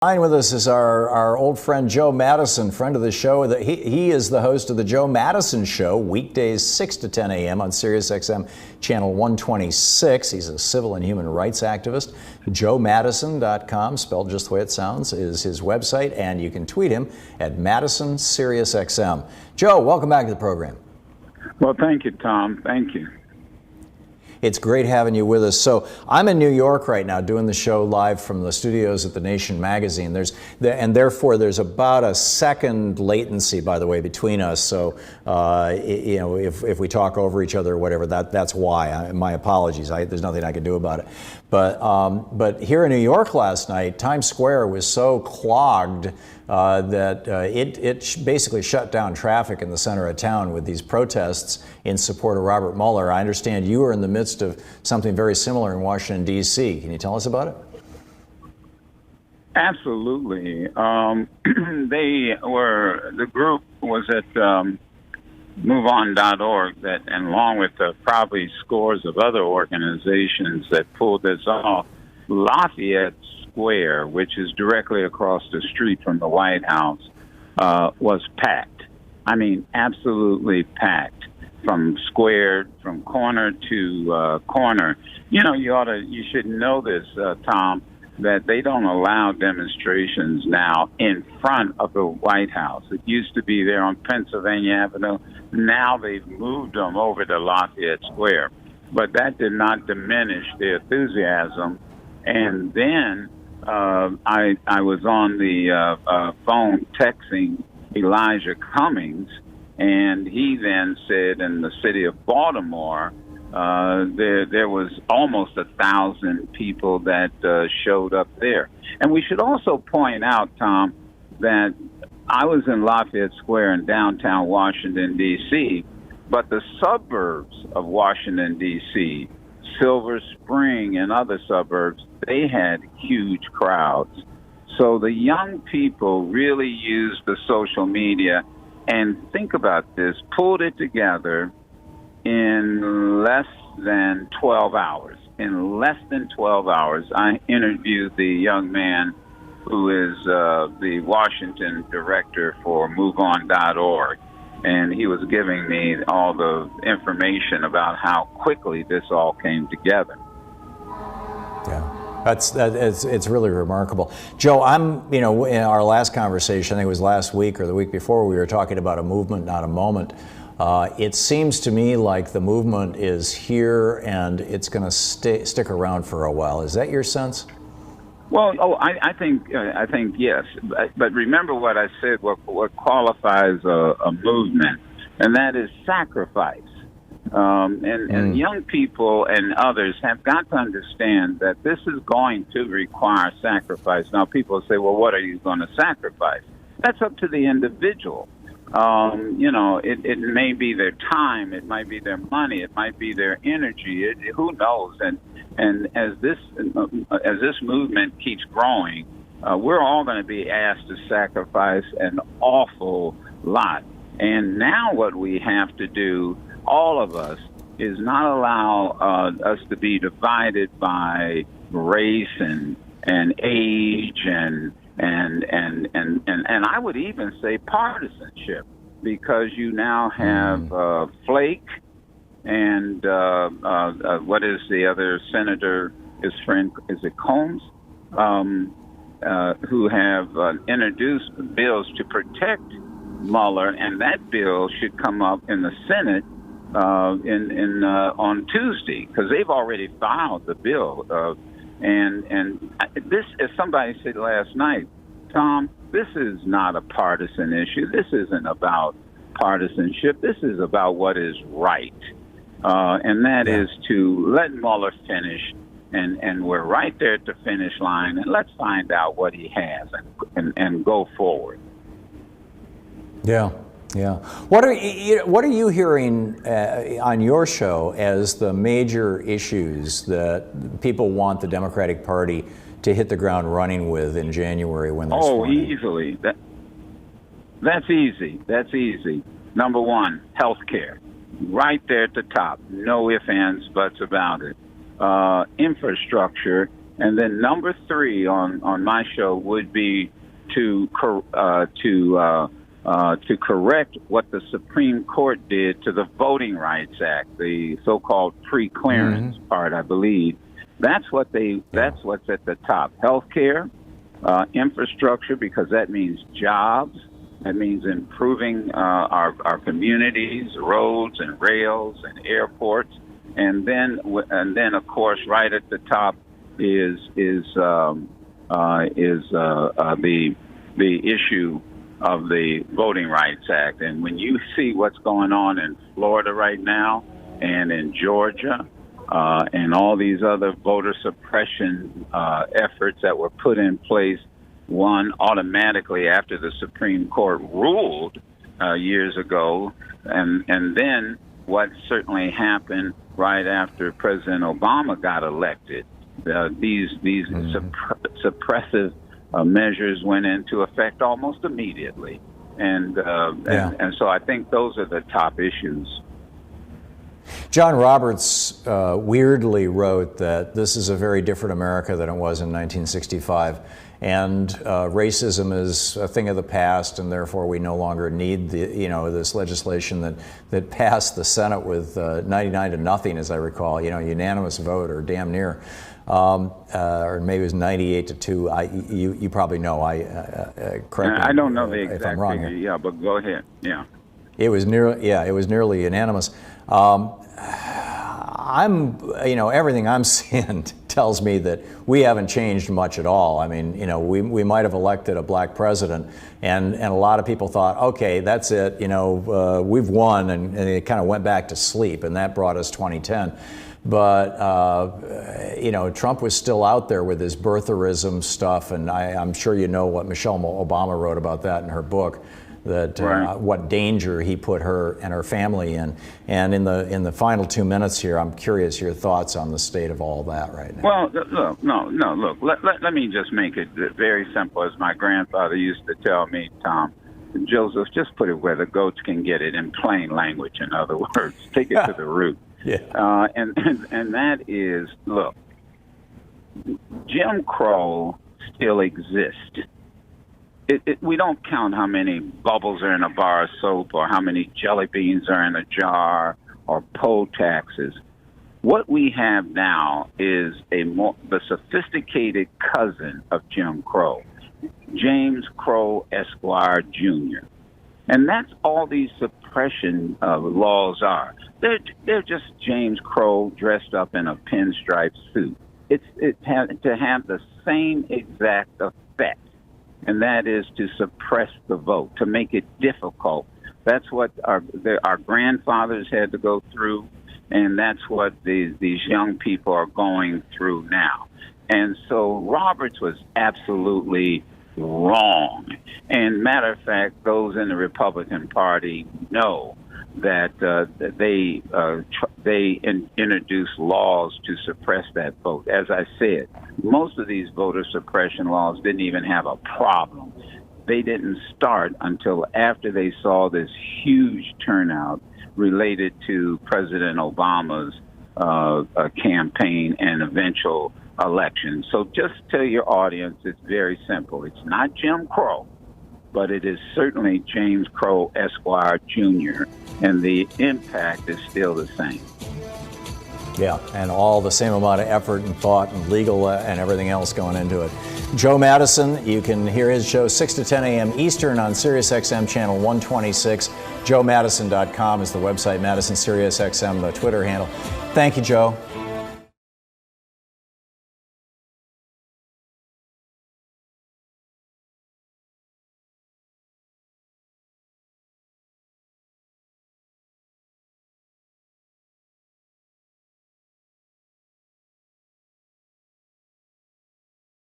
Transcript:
Line with us is our old friend Joe Madison, friend of the show. He is the host of the Joe Madison Show, weekdays 6 to 10 a.m. on Sirius XM channel 126. He's a civil and human rights activist. JoeMadison.com, spelled just the way it sounds, is his website, and you can tweet him at Madison Sirius XM. Joe, welcome back to the program. Well, thank you, Tom. Thank you. It's great having you with us. So I'm in New York right now doing the show live from the studios at The Nation magazine. And therefore there's about a second latency, by the way, between us. So if we talk over each other or whatever, that's why. My apologies. There's nothing I can do about it. But here in New York last night, Times Square was so clogged that it basically shut down traffic in the center of town with these protests in support of Robert Mueller. I understand you were in the midst of something very similar in Washington, D.C. Can you tell us about it? Absolutely. The group was at MoveOn.org, and along with probably scores of other organizations that pulled this off, Lafayette Square, which is directly across the street from the White House, was packed. I mean, absolutely packed from corner to corner. You know, you should know this, Tom, that they don't allow demonstrations now in front of the White House. It used to be there on Pennsylvania Avenue. Now they've moved them over to Lafayette Square. But that did not diminish the enthusiasm. And then I was on the phone texting Elijah Cummings, and he then said in the city of Baltimore, there was almost 1,000 people that showed up there. And we should also point out, Tom, that I was in Lafayette Square in downtown Washington, D.C., but the suburbs of Washington, D.C., Silver Spring and other suburbs, they had huge crowds. So the young people really used the social media, and think about this, pulled it together in less than 12 hours. In less than 12 hours, I interviewed the young man who is the Washington director for MoveOn.org, and he was giving me all the information about how quickly this all came together. Yeah. It's really remarkable. Joe, in our last conversation, I think it was last week or the week before, we were talking about a movement, not a moment. It seems to me like the movement is here and it's going to stick around for a while. Is that your sense? Well, I think yes. But remember what I said, what qualifies a movement, and that is sacrifice. And young people and others have got to understand that this is going to require sacrifice. Now, people say, well, what are you going to sacrifice? That's up to the individual. It may be their time, it might be their money, it might be their energy. Who knows? And as this movement keeps growing, we're all going to be asked to sacrifice an awful lot. And now what we have to do, all of us, is not allow us to be divided by race and age and I would even say partisanship, because you now have Flake and what is the other senator, his friend, is it Combs, who have introduced bills to protect Mueller, and that bill should come up in the Senate on Tuesday, because they've already filed the bill. And this, as somebody said last night, Tom, this is not a partisan issue. This isn't about partisanship. This is about what is right, and that is to let Mueller finish. And we're right there at the finish line, and let's find out what he has and go forward. Yeah. Yeah. What are you hearing on your show as the major issues that people want the Democratic Party to hit the ground running with in January when they're sworn in? Easily. That's easy. That's easy. Number one, health care. Right there at the top. No ifs, ands, buts about it. Infrastructure And then number 3 on my show would be to correct what the Supreme Court did to the Voting Rights Act, the so-called pre-clearance part, I believe. That's what's at the top. Healthcare, infrastructure, because that means jobs. That means improving our communities, roads and rails and airports, and then of course right at the top is the issue of the Voting Rights Act. And when you see what's going on in Florida right now and in Georgia and all these other voter suppression efforts that were put in place, one automatically after the Supreme Court ruled years ago, and then what certainly happened right after President Obama got elected. These suppressive measures went into effect almost immediately, and so I think those are the top issues. John Roberts weirdly wrote that this is a very different America than it was in 1965. And racism is a thing of the past, and therefore we no longer need this legislation that passed the Senate with 99-0, as I recall, unanimous vote or damn near, or maybe it was 98-2. You probably know. Correct me I don't know the exact if I'm wrong figure. here. Yeah, but go ahead. Yeah. It was nearly unanimous. Everything I'm seeing tells me that we haven't changed much at all. I mean, we might have elected a black president, and a lot of people thought, okay, that's it, we've won, and it kind of went back to sleep, and that brought us 2010. But, Trump was still out there with his birtherism stuff, and I'm sure you know what Michelle Obama wrote about that in her book. What danger he put her and her family in. And in the final 2 minutes here, I'm curious your thoughts on the state of all that right now. Well, look. Let me just make it very simple, as my grandfather used to tell me, Tom. Joseph, just put it where the goats can get it, in plain language. In other words, take it to the root. Yeah. And that is, look, Jim Crow still exists. We don't count how many bubbles are in a bar of soap or how many jelly beans are in a jar or poll taxes. What we have now is the sophisticated cousin of Jim Crow, James Crow Esq. Jr. And that's all these suppression laws are. They're just James Crow dressed up in a pinstripe suit. It's to have the same exact effect. And that is to suppress the vote, to make it difficult. That's what our grandfathers had to go through, and that's what these young people are going through now. And so Roberts was absolutely wrong. And matter of fact, those in the Republican Party know that they introduced laws to suppress that vote. As I said, most of these voter suppression laws didn't even have a problem. They didn't start until after they saw this huge turnout related to President Obama's campaign and eventual election. So just tell your audience it's very simple. It's not Jim Crow, but it is certainly James Crow Esq. Jr., and the impact is still the same. Yeah, and all the same amount of effort and thought and legal and everything else going into it. Joe Madison, you can hear his show 6 to 10 a.m. Eastern on SiriusXM channel 126. JoeMadison.com is the website, Madison SiriusXM, the Twitter handle. Thank you, Joe.